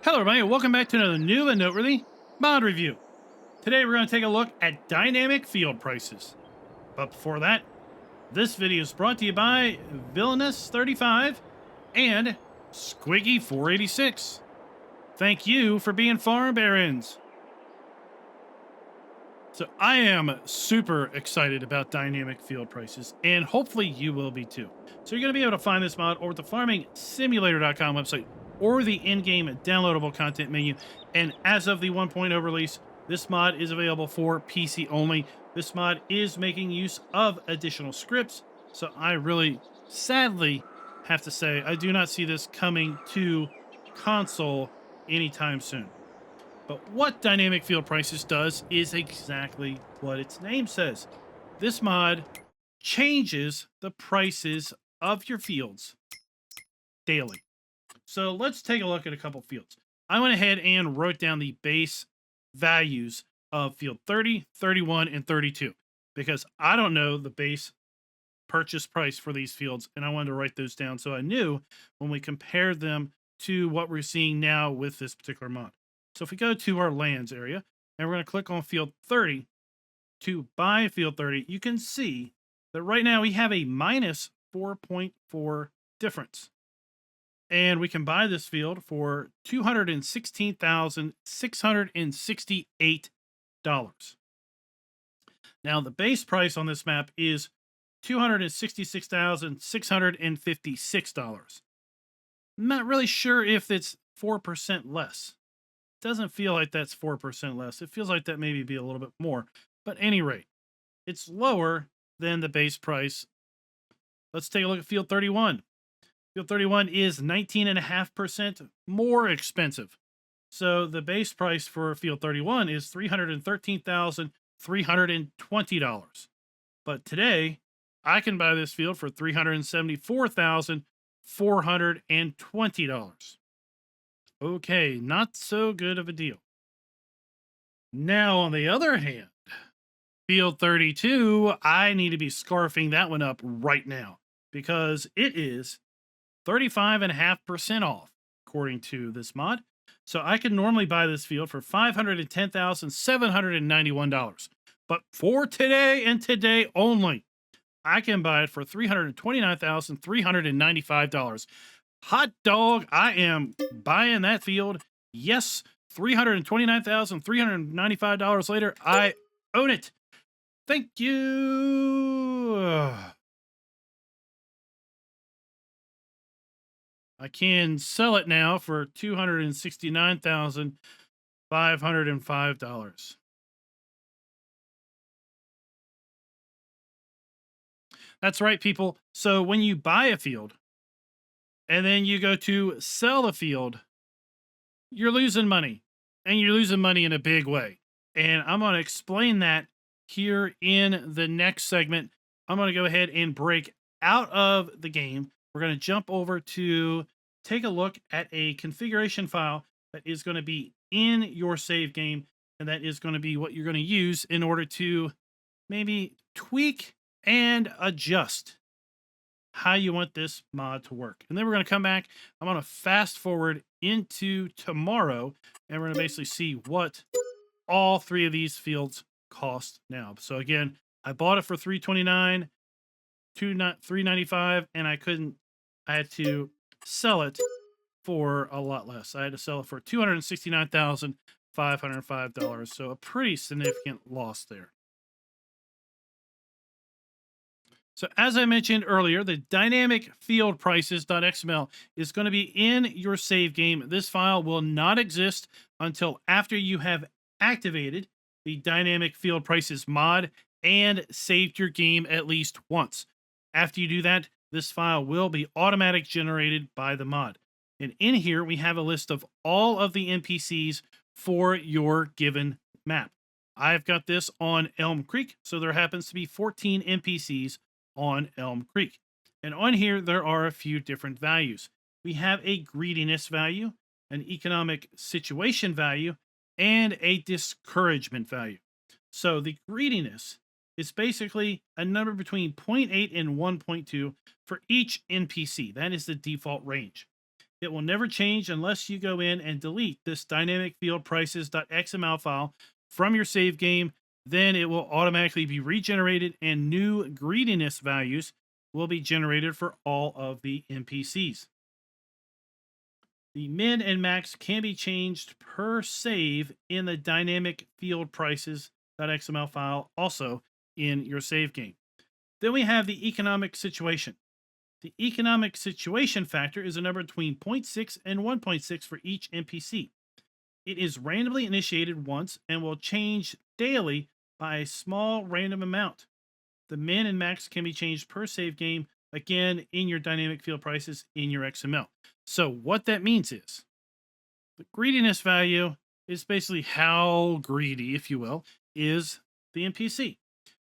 Hello, everybody, and welcome back to another new and noteworthy mod review. Today, we're going to take a look at dynamic field prices. But before that, this video is brought to you by Villainous35 and Squiggy486. Thank you for being farm barons. So I am super excited about dynamic field prices, and hopefully you will be too. So you're going to be able to find this mod over at the farmingsimulator.com website or the in-game downloadable content menu. And as of the 1.0 release, this mod is available for PC only. This mod is making use of additional scripts. So I really, sadly, have to say, I do not see this coming to console anytime soon. But what Dynamic Field Prices does is exactly what its name says. This mod changes the prices of your fields daily. So let's take a look at a couple fields. I went ahead and wrote down the base values of field 30, 31, and 32 because I don't know the base purchase price for these fields, and I wanted to write those down so I knew when we compared them to what we're seeing now with this particular mod. So if we go to our lands area and we're going to click on field 30 to buy field 30, you can see that right now we have a minus 4.4 difference. And we can buy this field for $216,668. Now the base price on this map is $266,656. I'm not really sure if it's 4% less. Doesn't feel like that's 4% less. It feels like that maybe be a little bit more. But at any rate, it's lower than the base price. Let's take a look at field 31. Field 31 is 19.5% more expensive. So the base price for field 31 is $313,320. But today, I can buy this field for $374,420. Okay, not so good of a deal. Now, on the other hand, field 32, I need to be scarfing that one up right now because it is 35.5% off, according to this mod. So I could normally buy this field for $510,791. But for today and today only, I can buy it for $329,395. Hot dog, I am buying that field. Yes, $329,395 later, I own it. Thank you. I can sell it now for $269,505. That's right, people. So when you buy a field and then you go to sell the field, you're losing money, and you're losing money in a big way. And I'm going to explain that here in the next segment. I'm going to go ahead and break out of the game. We're going to jump over to take a look at a configuration file that is going to be in your save game, and that is going to be what you're going to use in order to maybe tweak and adjust how you want this mod to work. And then we're going to come back. I'm going to fast forward into tomorrow, and we're going to basically see what all three of these fields cost now. So again, I bought it for $329, $395, and I had to sell it for a lot less. I had to sell it for $269,505. So a pretty significant loss there. So as I mentioned earlier, the dynamic field prices.xml is going to be in your save game. This file will not exist until after you have activated the dynamic field prices mod and saved your game at least once. After you do that, this file will be automatic generated by the mod. And in here, we have a list of all of the NPCs for your given map. I've got this on Elm Creek, so there happens to be 14 NPCs on Elm Creek. And on here, there are a few different values. We have a greediness value, an economic situation value, and a discouragement value. So the greediness is basically a number between 0.8 and 1.2 for each NPC. That is the default range. It will never change unless you go in and delete this dynamic field prices.xml file from your save game. Then it will automatically be regenerated and new greediness values will be generated for all of the NPCs. The min and max can be changed per save in the dynamic field prices.xml file, also in your save game. Then we have the economic situation. The economic situation factor is a number between 0.6 and 1.6 for each NPC. It is randomly initiated once and will change daily by a small random amount. The min and max can be changed per save game, again, in your dynamic field prices in your XML. So what that means is the greediness value is basically how greedy, if you will, is the NPC.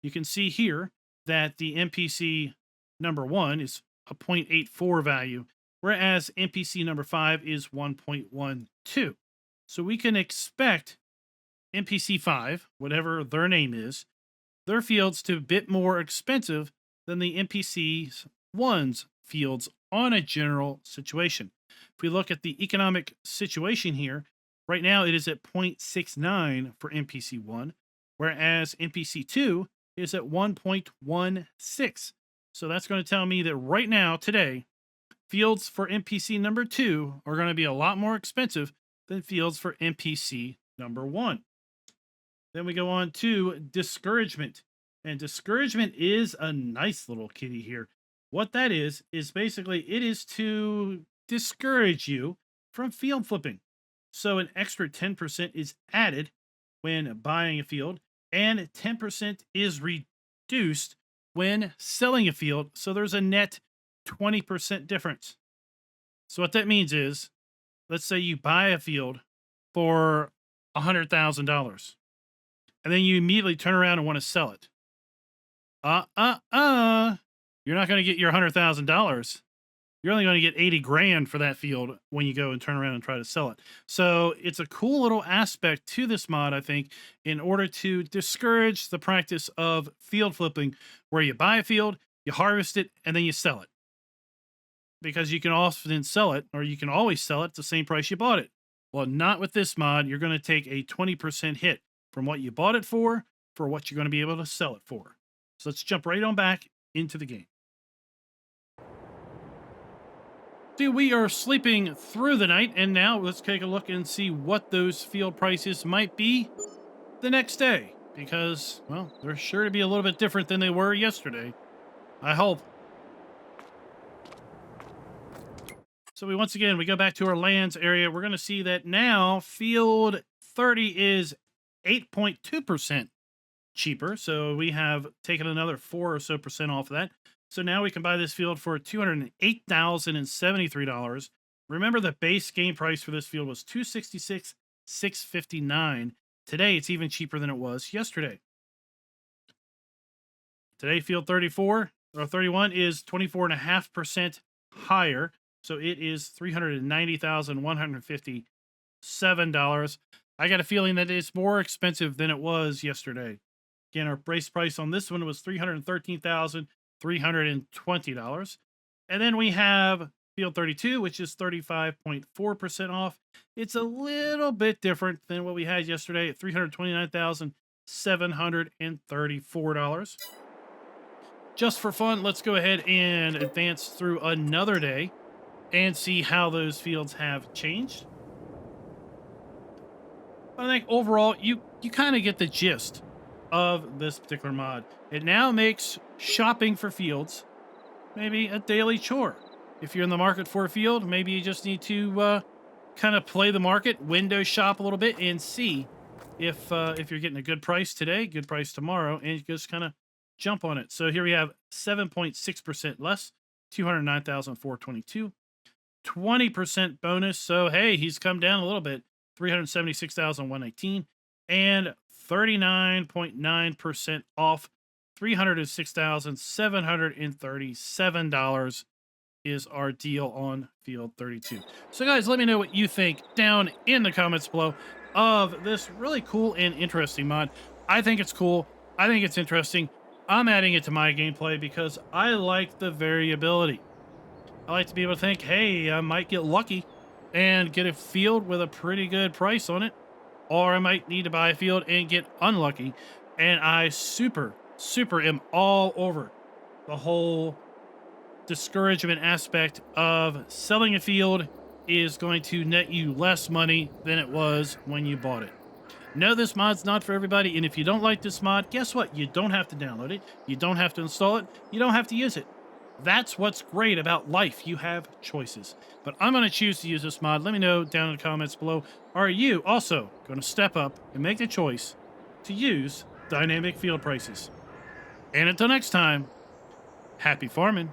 You can see here that the NPC number 1 is a 0.84 value, whereas NPC number 5 is 1.12. So we can expect NPC 5, whatever their name is, their fields to be a bit more expensive than the NPC 1's fields on a general situation. If we look at the economic situation here, right now it is at 0.69 for NPC 1, whereas NPC 2 is at 1.16. So that's going to tell me that right now, today, fields for NPC number 2 are going to be a lot more expensive than fields for NPC number 1. Then we go on to discouragement. And discouragement is a nice little kitty here. What that is basically it is to discourage you from field flipping. So an extra 10% is added when buying a field, and 10% is reduced when selling a field. So there's a net 20% difference. So what that means is, let's say you buy a field for $100,000, and then you immediately turn around and want to sell it. You're not going to get your $100,000. You're only going to get 80 grand for that field when you go and turn around and try to sell it. So it's a cool little aspect to this mod, I think, in order to discourage the practice of field flipping, where you buy a field, you harvest it, and then you sell it. Because you can often sell it, or you can always sell it at the same price you bought it. Well, not with this mod. You're going to take a 20% hit from what you bought it for what you're going to be able to sell it for. So let's jump right on back into the game. We are sleeping through the night, and now let's take a look and see what those field prices might be the next day, because, well, they're sure to be a little bit different than they were yesterday. I hope. So once again, we go back to our lands area. We're going to see that now field 30 is 8.2% cheaper. So we have taken another 4 or so percent off of that. So now we can buy this field for $208,073. Remember, the base game price for this field was $266,659. Today, it's even cheaper than it was yesterday. Today, field 34 or 31 is 24.5% higher. So it is $390,157. I got a feeling that it's more expensive than it was yesterday. Again, our base price on this one was $313,320. And then we have field 32, which is 35.4% off. It's a little bit different than what we had yesterday at $329,734. Just for fun, let's go ahead and advance through another day and see how those fields have changed. I think overall, you kind of get the gist of this particular mod. It now makes shopping for fields maybe a daily chore. If you're in the market for a field, maybe you just need to kind of play the market, window shop a little bit, and see if you're getting a good price today, good price tomorrow, and you just kind of jump on it. So here we have 7.6% less, $209,422. 20% bonus. So hey, he's come down a little bit, $376,119, and 39.9% off, $306,737 is our deal on field 32. So guys, let me know what you think down in the comments below of this really cool and interesting mod. I think it's cool. I think it's interesting. I'm adding it to my gameplay because I like the variability. I like to be able to think, hey, I might get lucky and get a field with a pretty good price on it, or I might need to buy a field and get unlucky. And I super am all over the whole discouragement aspect of selling a field is going to net you less money than it was when you bought it. No, this mod's not for everybody. And if you don't like this mod, guess what? You don't have to download it. You don't have to install it. You don't have to use it. That's what's great about life. You have choices. But I'm going to choose to use this mod. Let me know down in the comments below. Are you also going to step up and make the choice to use dynamic field prices? And until next time, happy farming.